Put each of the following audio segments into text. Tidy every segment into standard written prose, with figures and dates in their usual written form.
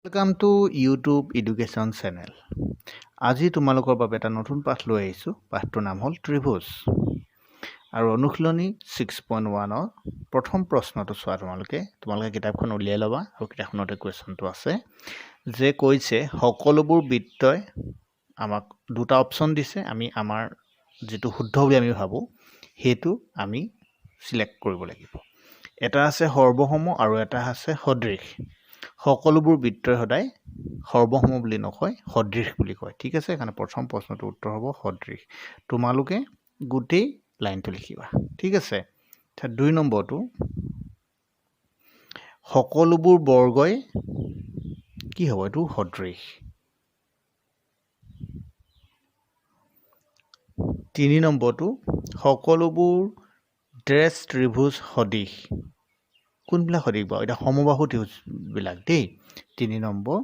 Welcome to YouTube Education Channel. আজি তোমালোকৰ বাবে এটা নতুন পাঠ লৈ আহিছোঁ। পাঠটোৰ নাম হ'ল ত্ৰিভুজ। আৰু অনুশীলনী 6.1 প্ৰথম প্ৰশ্নটো চোৱা তোমালোকে কিতাপখন উলিয়াই ল'বা আৰু কিতাপখনতে কুৱেশ্যনটো আছে যে কৈছে সকলোবোৰ বৃত্তই আমাক দুটা অপশ্যন দিছে। আমি আমাৰ যেটো শুদ্ধ বুলি আমি ভাবো হেতু আমি সিলেক্ট কৰিব লাগিব। এটা আছে সৰ্বসম আৰু এটা আছে সদৃশ। সকলোবোৰ বৃত্তই সদায় সৰ্বসম বুলি নকয়, সদৃশ বুলি কয়। ঠিক আছে, এখানে প্ৰথম প্ৰশ্নটোৰ উত্তৰ হ'ব সদৃশ। তোমালোকে গোটেই লাইনটো লিখিবা। ঠিক আছে, দুই নম্বৰটো সকলোবোৰ বৰ্গই কি হ'ব, এইটো সদৃশ। তিনি নম্বৰটো সকলোবোৰ ড্ৰেছ ত্ৰিভুজ সদৃশ। কোনবিলাক সদৃশ বাৰু, এটা সমবাহু ত্ৰিভুজবিলাক দেই। তিনি নম্বৰ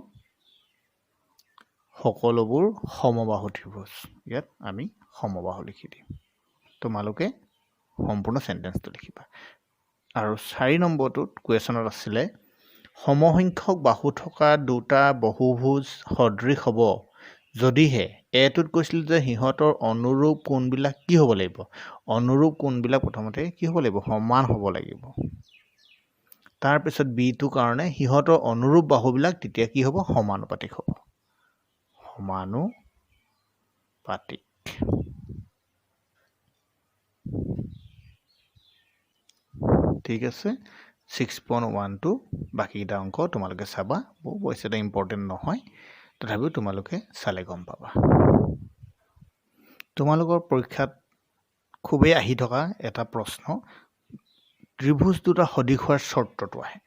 সকলোবোৰ সমবাহু ত্ৰিভুজ। ইয়াত আমি সমবাহু লিখি দিম। তোমালোকে সম্পূৰ্ণ সেন্টেন্সটো লিখিবা। আৰু 4 নম্বৰটোত কুৱেশ্যনত আছিলে সমসংখ্যক বাহু থকা দুটা বহুভুজ সদৃশ হ'ব যদিহে এটোত কৈছিল যে সিহঁতৰ অনুৰূপ কোণবিলাক কি হ'ব লাগিব। অনুৰূপ কোণবিলাক প্ৰথমতে কি হ'ব লাগিব, সমান হ'ব লাগিব। তাৰপিছত বিটোৰ কাৰণে সিহঁতৰ অনুৰূপ বাহুবিলাক তেতিয়া কি হ'ব, সমানুপাতিক হ'ব। সমানুপাতিক। ঠিক আছে, 6.1 বাকিটা অংক তোমালোকে চাবা। এটা ইম্পৰ্টেণ্ট নহয়, তথাপিও তোমালোকে চালে গম পাবা। তোমালোকৰ পৰীক্ষাত খুবেই আহি থকা এটা প্ৰশ্ন, ত্ৰিভুজ দুটা সদৃশ হোৱাৰ চৰ্তটো আহে।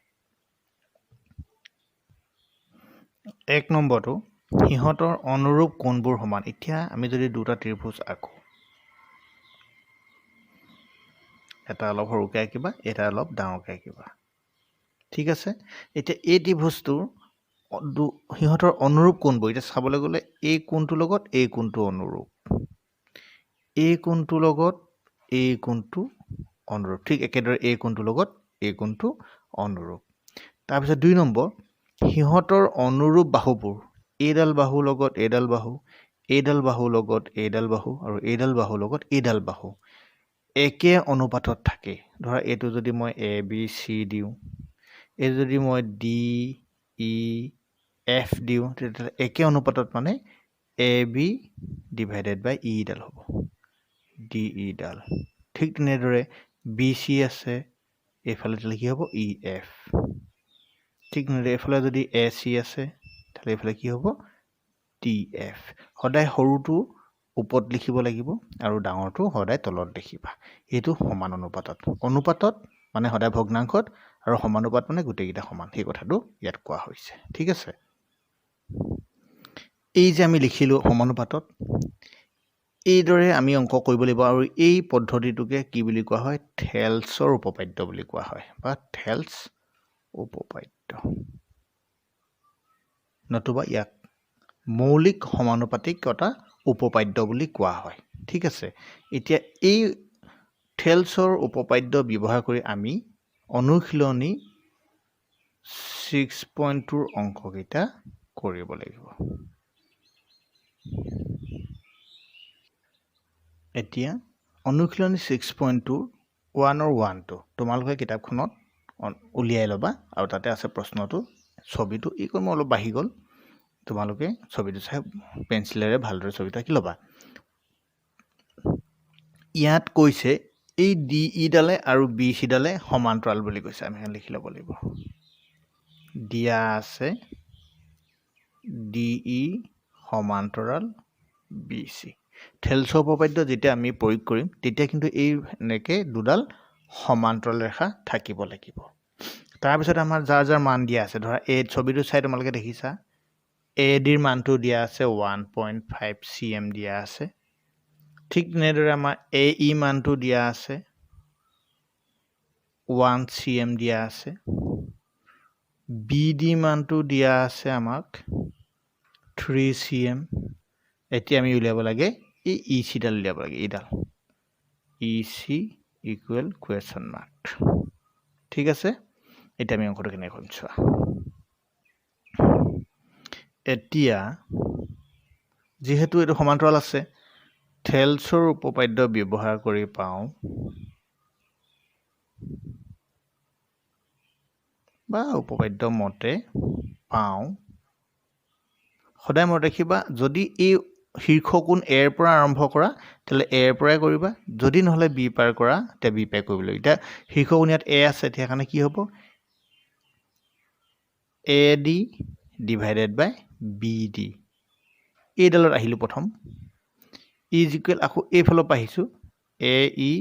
1 নম্বৰটো সিহঁতৰ অনুৰূপ কোণবোৰ সমান। এতিয়া আমি যদি দুটা ত্ৰিভুজ আঁকো, এটা অলপ সৰুকৈ আঁকিবা, এটা অলপ ডাঙৰকৈ আঁকিবা। ঠিক আছে, এতিয়া এই ত্ৰিভুজটোৰ সিহঁতৰ অনুৰূপ কোণবোৰ এতিয়া চাবলৈ গ'লে এই কোণটোৰ লগত এই কোণটো অনুৰূপ, এই কোণটোৰ লগত এই কোণটো অনুৰূপ। ঠিক একেদৰে এই কোণটোৰ লগত এই কোণটো অনুৰূপ। তাৰপিছত 2 নম্বৰ সিহঁতৰ অনুৰূপ বাহুবোৰ, এইডাল বাহুৰ লগত এইডাল বাহু, এইডাল বাহুৰ লগত এইডাল বাহু আৰু এইডাল বাহুৰ লগত এইডাল বাহু একে অনুপাতত থাকে। ধৰা এইটো যদি মই এ বি চি দিওঁ, এই যদি মই ডি ই এফ দিওঁ, তেতিয়াহ'লে একে অনুপাতত মানে এ বি ডিভাইডেড বাই ইডাল হ'ব, ডি ইডাল। ঠিক তেনেদৰে বি চি আছে, এইফালে কি হ'ব ই এফ। ঠিক তেনেদৰে এইফালে যদি এ চি আছে, তাহলে এইফালে কি হ'ব টি এফ। সদায় সৰুটো ওপৰত লিখিব লাগিব আৰু ডাঙৰটো সদায় তলত লিখিবা। এইটো সমান অনুপাতত। অনুপাতত মানে সদায় ভগ্নাংশত, আৰু সমানুপাত মানে গোটেইকেইটা সমান, সেই কথাটো ইয়াত কোৱা হৈছে। ঠিক আছে, এই যে আমি লিখিলো সমানুপাতত, এইদৰে আমি অংক কৰিব লাগিব। আৰু এই পদ্ধতিটোকে কি বুলি কোৱা হয়, থেলছৰ উপপাদ্য বুলি কোৱা হয়, বা থেলছ উপপাদ্য, নতুবা ইয়াক মৌলিক সমানুপাতিকতা উপপাদ্য বুলি কোৱা হয়। ঠিক আছে, এতিয়া এই থেলছৰ উপপাদ্য ব্যৱহাৰ কৰি আমি অনুশীলনী 6.2 অংককেইটা কৰিব লাগিব। এতিয়া অনুশীলনী 6.2 1 তোমালোকে কিতাপখনত উলিয়াই ল'বা, আৰু তাতে আছে প্ৰশ্নটো, ছবিটো এই মই অলপ বাঢ়ি গ'ল, তোমালোকে ছবিটো চাই পেঞ্চিলেৰে ভালদৰে ছবিটো আঁকি ল'বা। ইয়াত কৈছে এই ডি ইডালে আৰু বি চিডালে সমান্তৰাল বুলি কৈছে। আমি লিখি ল'ব লাগিব, দিয়া আছে ডি ই সমান্তৰাল বি চি। থেলছৰ উপপাদ্য যেতিয়া আমি প্ৰয়োগ কৰিম, তেতিয়া কিন্তু এই এনেকৈ দুডাল সমান্তৰাল ৰেখা থাকিব লাগিব। তাৰপিছত আমাৰ যাৰ যাৰ মান দিয়া আছে, ধৰা এই ছবিটো চাই তোমালোকে দেখিছা এ ডিৰ মানটো দিয়া আছে 1.5 cm দিয়া আছে। ঠিক তেনেদৰে আমাৰ এ ই মানটো দিয়া আছে 1 cm দিয়া আছে। বি ডি মানটো দিয়া আছে আমাক 3 cm। এতিয়া আমি উলিয়াব লাগে এই ই চিডাল উলিয়াব লাগে, এইডাল ই চি ইকুৱেল কুৱেশ্যন মাৰ্ক। ঠিক আছে, এতিয়া আমি অংকটো কেনেকৈ কৰিম চোৱা। এতিয়া যিহেতু এইটো সমান্তৰাল আছে থেলছৰ উপপাদ্য ব্যৱহাৰ কৰি পাওঁ বা উপপাদ্য মতে পাওঁ সদায় মনত ৰাখিবা যদি এই শীৰ্ষ কোণ এৰ পৰা আৰম্ভ কৰা তেলে এৰ পৰাই কৰিবা যদি নহলে বি পাৰ কৰা তে বি পাই কৰিব লাগিব এতিয়া শীৰ্ষ কোণ ইয়াত এ আছে তেতিয়া কাৰণে কি হ'ব A D divided by B D এইডালত আহিলো প্ৰথম ইজ ইকুৱেল আকৌ এইফালৰ পৰা আহিছো এ ই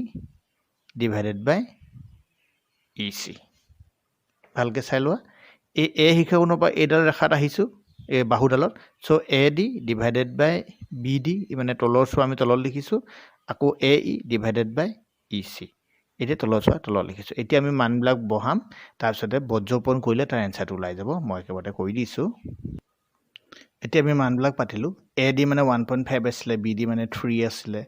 ডিভাইডেড বাই ই চি ভালকৈ চাই লোৱা এই এ শীৰ্ষ কোণৰ পৰা এইডাল ৰেখাত আহিছো এই বাহুডালত so A D divided by B D মানে তলৰ চোৱা আমি তলত লিখিছোঁ আকৌ এ ই ডিভাইডেড বাই ই চি এতিয়া তলৰ চোৱা তলত লিখিছোঁ এতিয়া আমি মানবিলাক বহাম তাৰপিছতে বজ্ৰপূৰণ কৰিলে তাৰ এনচাৰটো ওলাই যাব মই একেবাৰে কৈ দিছোঁ এতিয়া আমি মানবিলাক পাতিলোঁ এ ডি মানে 1.5 আছিলে বি ডি মানে 3 আছিলে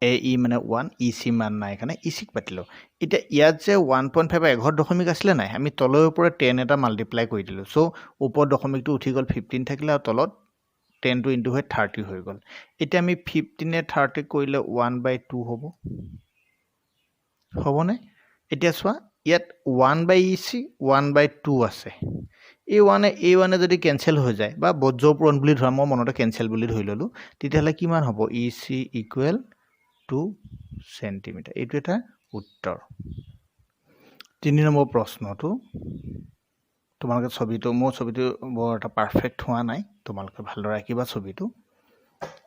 এ ই মানে 1 ই চি মান নাই কাৰণে ই চিক পাতিলোঁ এতিয়া ইয়াত যে 1.5 11 দশমিক আছিলে নাই আমি তলৰ ওপৰত 10 এটা মাল্টিপ্লাই কৰি দিলোঁ চ' ওপৰত দশমিকটো উঠি গ'ল 15 থাকিলে আৰু তলত 10 টো ইনটু হৈ 30 হৈ গ'ল এতিয়া আমি 15 এ 30 কৰিলে 1/2 হ'ব হ'বনে এতিয়া চোৱা ইয়াত 1/EC 1/2 আছে এই ওৱানে যদি কেনচেল হৈ যায় বা বজ্ৰপূৰণ বুলি ধৰা মই মনতে কেনচেল বুলি ধৰি ল'লোঁ তেতিয়াহ'লে কিমান হ'ব EC ইকুৱেল 2 সেন্টিমিটাৰ এইটো এটা উত্তৰ 3 নম্বৰ প্ৰশ্নটো তোমালোকে ছবিটো মোৰ ছবিটো বৰ এটা পাৰফেক্ট হোৱা নাই তোমালোকে ভালদৰে আঁকিবা ছবিটো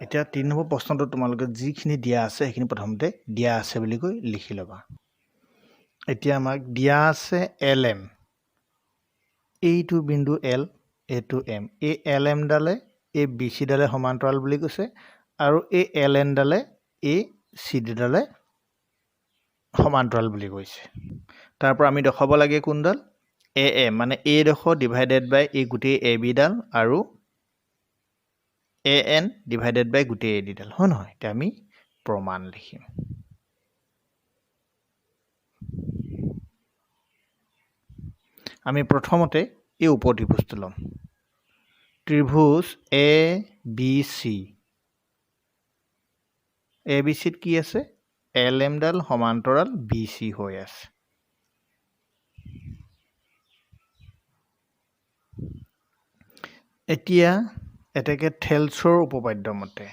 এতিয়া 3 নম্বৰ প্ৰশ্নটো তোমালোকে যিখিনি দিয়া আছে সেইখিনি প্ৰথমতে দিয়া আছে বুলি কৈ লিখি ল'বা এতিয়া আমাক দিয়া আছে LM এইটো বিন্দু L এইটো M এই LM ডালে এই BC ডালে সমান্তৰাল বুলি কৈছে আৰু এই LN ডালে এই CD ডালে সমান্তৰাল বুলি কৈছে তাৰ পৰা আমি দেখাব লাগে কোনডাল AM মানে A ডোখৰ ডিভাইডেড বাই এই গোটেই AB ডাল আৰু AN ডিভাইডেড বাই গোটেই AD ডাল হয় নহয় এতিয়া আমি প্ৰমাণ লিখিম আমি প্ৰথমতে এই উপত্ৰিভুজটো লম ত্ৰিভুজ ABC ABC ত কি আছে LM ডাল সমান্তৰাল BC হৈ আছে এতিয়া এটাকে থেলছৰ উপপাদ্য মতে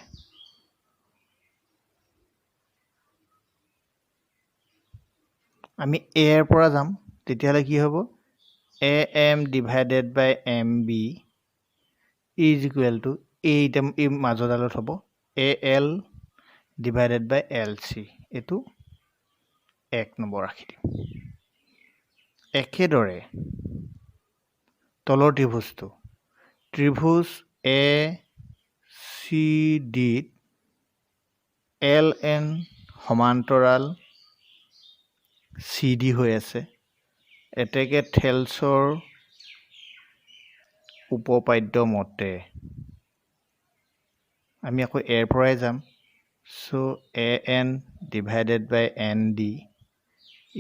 আমি A এৰ পৰা যাম তেতিয়াহ'লে কি হ'ব AM divided by MB is equal to এই মাজদালত হ'ব AL ডিভাইডেড বাই LC এটো 1 নম্বৰ ৰাখি দিম একেদৰে তলৰ ত্ৰিভুজটো ত্ৰিভুজ ACD LN সমান্তৰাল CD হৈ আছে এতেকে থেলছৰ উপপাদ্য মতে আমি আকৌ এৰ পৰাই যাম so AN divided by ND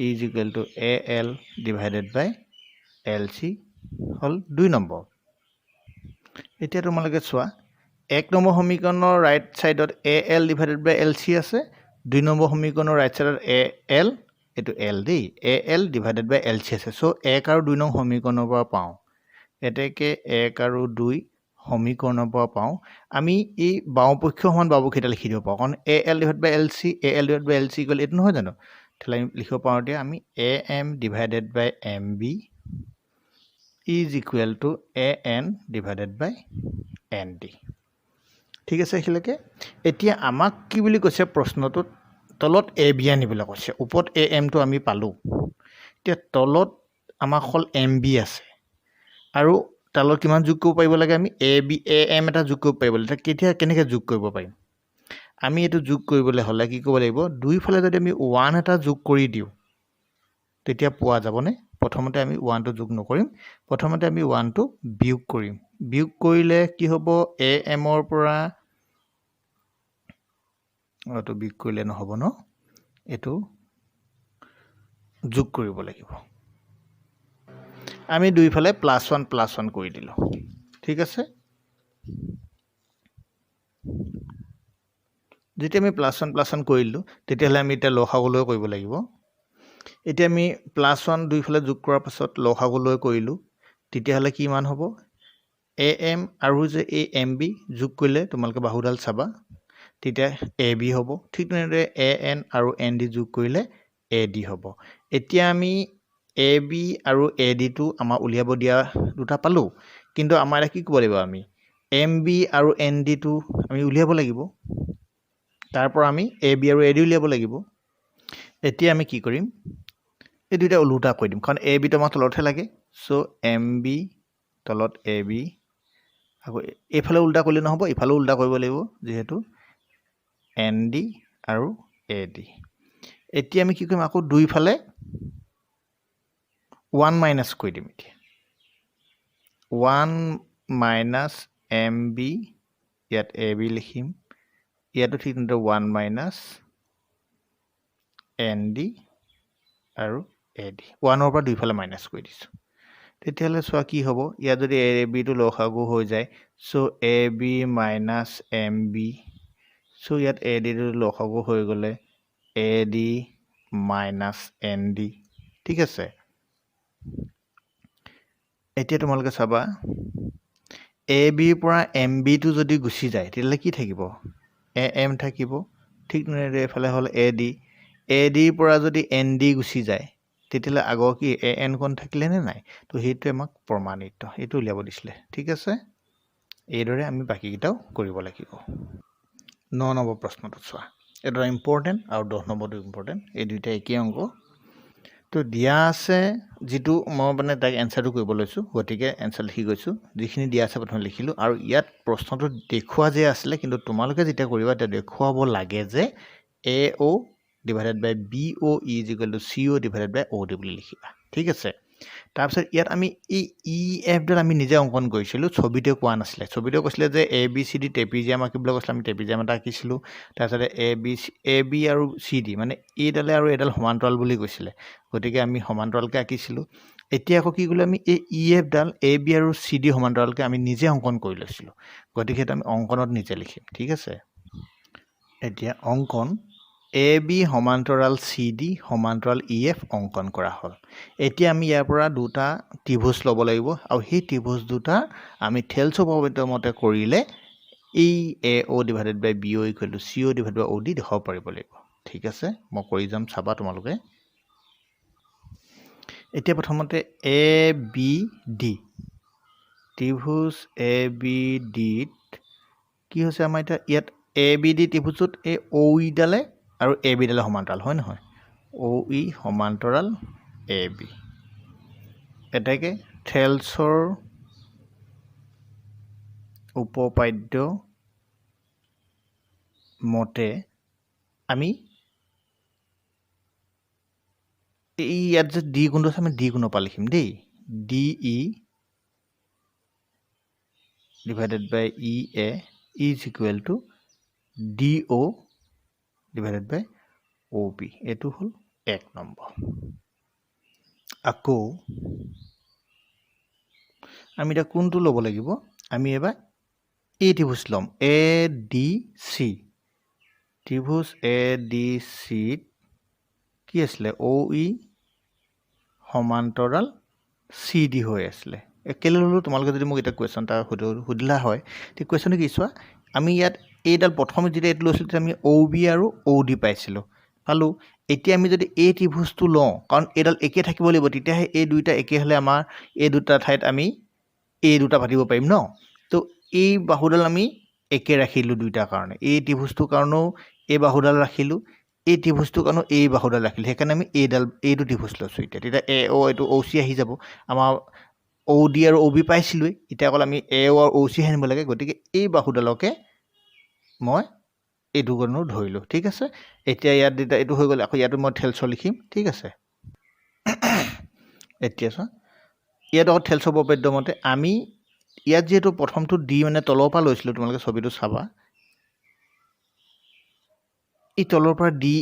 is equal to AL divided by LC হল 2 নম্বৰ এতিয়া তোমালোকে চোৱা 1 নম্বৰ সমীকৰণৰ ৰাইট সাইডত AL divided by LC আছে 2 নম্বৰ সমীকৰণৰ ৰাইট সাইডত AL এটো L দেই AL divided by LC আছে সো 1 আৰু 2 নং সমীকৰণৰ পৰা পাওঁ এতেকে 1 আৰু 2 সমীকৰণৰ পৰা পাওঁ আমি এই বাওঁপক্ষ সমান বাওঁপক্ষটা লিখি দিব পাওঁ কাৰণ AL divided by LC AL divided by LC equal এটো নহয় জানো তেলে লিখিব পাৰো দিয়া আমি AM divided by MB is equal to AN divided by ND ঠিক আছে হিলকে এতিয়া আমাক কি বুলি কৈছে প্ৰশ্নটোত তলত AB আনিবলৈ কৈছে ওপৰত AM টো আমি পালো এতিয়া তলত আমাক হল MB আছে আৰু তলত কিমান যোগ কৰিব পাৰিব লাগে আমি AM এটা যোগ কৰিব পাৰিব লাগে কেতিয়া কেনেকৈ যোগ কৰিব পাৰিম আমি এটো যোগ কৰিবলৈ হলে কি কৰিব লাগিব দুই ফালে যদি আমি 1 এটা যোগ কৰি দিও তেতিয়া পোৱা যাবনে প্ৰথমতে আমি 1 টো যোগ নকৰিম প্ৰথমতে আমি 1 টো বিয়োগ কৰিম বিয়োগ কৰিলে কি হ'ব AM ৰ পৰা অটো বিয়োগ কৰিলে নহব ন এটো যোগ কৰিব লাগিব আমি দুই ফালে +1 +1 কৰি দিলো ঠিক আছে যেতিয়া আমি +1 কৰিলোঁ তেতিয়াহ'লে আমি এতিয়া লসাগুলৈ কৰিব লাগিব এতিয়া আমি +1 দুইফালে যোগ কৰাৰ পাছত লসাগুলৈ কৰিলোঁ তেতিয়াহ'লে কি মান হ'ব AM আৰু যে এই MB যোগ কৰিলে তোমালোকে বাহুডাল চাবা তেতিয়া AB হ'ব ঠিক তেনেদৰে AN আৰু ND যোগ কৰিলে AD হ'ব এতিয়া আমি AB আৰু AD টো আমাৰ উলিয়াব দিয়া দুটা পালোঁ কিন্তু আমাৰ কি কৰিব লাগিব আমি MB আৰু ND টো আমি উলিয়াব লাগিব তাৰ পৰা আমি AB আৰু AD উলিয়াব লাগিব এতিয়া আমি কি কৰিম এই দুইটা উল্টা কৰি দিম কাৰণ AB টো আমাৰ তলতহে লাগে সো MB তলত AB আকৌ এইফালে উল্টা কৰিলে নহ'ব ইফালে উল্টা কৰিব লাগিব যেহেতু ND আৰু AD এতিয়া আমি কি কৰিম আকৌ দুইফালে 1 মাইনাস কৰি দিম এতিয়া 1 মাইনাস MB ইয়াত AB লিখিম ইয়াতো ঠিক তেনেদৰে 1 মাইনাস ND আৰু AD 1 ৰ পৰা দুইফালে মাইনাস কৰি দিছোঁ তেতিয়াহ'লে চোৱা কি হ'ব ইয়াত যদি AB টো লসাগু হৈ যায় so AB minus MB so ইয়াত AD টো লসাগু হৈ গ'লে AD মাইনাস ND ঠিক আছে এতিয়া তোমালোকে চাবা AB ৰ পৰা MB টো যদি গুচি যায় তেতিয়াহ'লে কি থাকিব AM থাকিব ঠিক তেনেদৰে এফালে হ'ল AD ৰ পৰা যদি ND গুচি যায় তেতিয়াহ'লে আগৰ কি AN কোণ থাকিলে নে নাই তো সেইটো আমাক প্ৰমাণিত এইটো উলিয়াব দিছিলে ঠিক আছে এইদৰে আমি বাকিকেইটাও কৰিব লাগিব 9 নম্বৰ প্ৰশ্নটো চোৱা এটা ইম্পৰ্টেণ্ট আৰু 10 নম্বৰটো ইম্পৰ্টেণ্ট এই দুইটা একেই অংক তো দিয়া আছে যেটো মই মানে তাক এনসাৰটো কৰিব লৈছো গতিকে এনসাৰ লিখি গৈছো যিখিনি দিয়া আছে প্ৰথমে লিখিলো আৰু ইয়াত প্ৰশ্নটো দেখুৱা যে আছিলে কিন্তু তোমালোকে যেতিয়া কৰিবা তেতিয়া দেখুৱাব লাগে যে AO divided by BO is equal to CO divided by OD বুলি লিখিবা ঠিক আছে তাৰপিছত ইয়াত আমি এই EF ডাল আমি নিজে অঙ্কন কৰিছিলো ছবিতে কোৱা নাছিলে ছবিতে কৈছিলে যে ABCD ট্ৰেপিজিয়াম আঁকিবলৈ কৈছিলে আমি ট্ৰেপিজিয়াম এটা আঁকিছিলো তাৰপিছত AB আৰু CD মানে এই ডালে আৰু এডাল সমান্তৰাল বুলি কৈছিলে গতিকে আমি সমান্তৰালকে আঁকিছিলো এতিয়া আকৌ কি কৰিলো আমি এই EF ডাল AB আৰু CD সমান্তৰালকে আমি নিজে অঙ্কন কৰি লৈছিলো গতিকে এটা আমি অঙ্কনত নিজে লিখিম ঠিক আছে এতিয়া অঙ্কন AB সমান্তৰাল CD সমান্তৰাল EF অঙ্কন কৰা হ'ল এতিয়া আমি ইয়াৰ পৰা দুটা ত্ৰিভুজ ল'ব লাগিব আৰু সেই ত্ৰিভুজ দুটা আমি থেলছ উপপাদ্য মতে কৰিলে এই AO divided by BO equal to CO divided by OD দেখাব পাৰিব লাগিব ঠিক আছে মই কৰি যাম চাবা তোমালোকে এতিয়া প্ৰথমতে ABD ত্ৰিভুজ ABD কি হৈছে আমাৰ এটা ইয়াত ABD ত্ৰিভুজত এই OE ডালে আৰু AB ডালে সমান্তৰাল হয় নহয় OE সমান্তৰাল AB এটাকে থেলছৰ উপপাদ্য মতে আমি এই ইয়াত যে ডি গুণ আছে আমি ডি গুণ পা লিখিম দেই DE divided by EA is equal to DO divided by OB এটো হল 1 নম্বৰ আকৌ আমি এটা কোনটো ল'ব লাগিব আমি এবাৰ এই ত্ৰিভুজ লম ADC ত্ৰিভুজ ADC কি আছিলে OE সমান্তৰাল CD হৈ আছিলে একেলে ললো তোমালোকে যদি মোক এটা কোৱেশ্চন টা সুধিলা হয় তে কোৱেশ্চন কি চোৱা আমি ইয়াত এইডাল প্ৰথমে যেতিয়া এটো লৈছিল আমি OB আৰু OD পাইছিলো পালো এতিয়া আমি যদি এই ত্ৰিভুজটো লওঁ কাৰণ এইডাল একে থাকিব লাগিব তেতিয়াহে এই দুইটা একে হলে আমাৰ এই দুটা ঠাইত আমি এই দুটা পাতিব পাৰিম ন তো এই বাহুডাল আমি একে ৰাখিলো দুইটা কাৰণে এই ত্ৰিভুজটো কাৰণেও এই বাহুডাল ৰাখিলো এই ত্ৰিভুজটো কাৰণে এই বাহুডাল ৰাখিলো সেইকাৰণে আমি এইটো ত্ৰিভুজ লৈছো তেতিয়া AO এইটো OC আহি যাব আমাৰ OD আৰু OB পাইছিলো এতিয়া অকল আমি AO আৰু OC আনিব লাগে গতিকে এই বাহুডালকে মই এইটো কাৰণেও ধৰিলো ঠিক আছে এতিয়া ইয়াত দিটা এইটো হৈ গ'ল আকৌ ইয়াতো মই থেলছ লিখিম ঠিক আছে এতিয়া চোৱা ইয়াত আকৌ থেলছ উপপাদ্য মতে আমি ইয়াত যেটো প্ৰথমটো ডি মানে তলৰ পৰা লৈছিলো তোমালোকে ছবিটো চাবা এই তলৰ পৰা ডি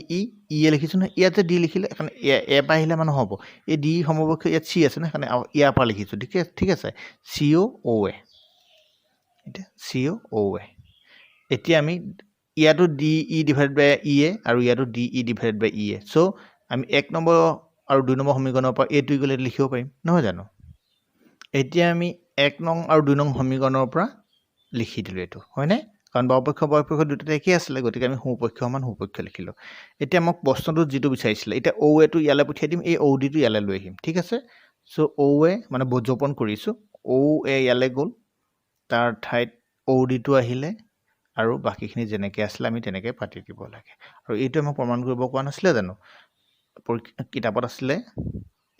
ই লিখিছো না ইয়াতে ডি লিখিলে এখন এ পা আহিলে মানে হ'ব এই ডি সমবক্ষ ইয়াত সি আছে না কাৰণে ইয়াৰ পৰা লিখিছো ঠিক আছে COOA এটা COOA এতিয়া আমি ইয়াতো ডি ই ডিভাইড বাই ই এ আৰু ইয়াতো ডি ই ডিভাইড বাই ই এ। চ' আমি 1 নম্বৰ আৰু 2 নম্বৰ সমীকৰণৰ পৰা এইটো ইকুৱেল লিখিব পাৰিম, নহয় জানো? এতিয়া আমি 1 নং আৰু 2 নং সমীকৰণৰ পৰা লিখি দিলোঁ এইটো, হয়নে? কাৰণ বাওপক্ষ দুটাতে একেই আছিলে, গতিকে আমি সোঁপক্ষ সমান সোঁপক্ষ লিখিলোঁ। এতিয়া মোক প্ৰশ্নটোত যিটো বিচাৰিছিলে, এতিয়া ঔ এটো ইয়ালৈ পঠিয়াই দিম, এই ঔ ডিটো ইয়ালৈ লৈ আহিম, ঠিক আছে? চ' ঔ এ মানে বজ্ৰপণ কৰিছোঁ, ঔ এ ইয়ালৈ গ'ল, তাৰ ঠাইত ঔ ডিটো আহিলে, আৰু বাকীখিনি যেনেকৈ আছিলে আমি তেনেকৈ পাতি দিব লাগে। আৰু এইটো আমাক প্ৰমাণ কৰিব কোৱা নাছিলে জানো? কিতাপত আছিলে,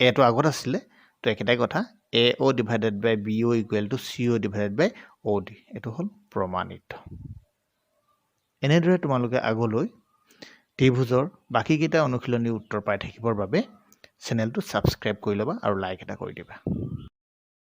এটো আগত আছিলে, তো একেটাই কথা, A O' divided by B O' equal to C O' divided by O' D. এইটো হ'ল প্ৰমাণিত। এনেদৰে তোমালোকে আগলৈ ত্ৰিভুজৰ বাকীকেইটা অনুশীলনীৰ উত্তৰ পাই থাকিবৰ বাবে চেনেলটো ছাবস্ক্ৰাইব কৰি ল'বা আৰু লাইক এটা কৰি দিবা।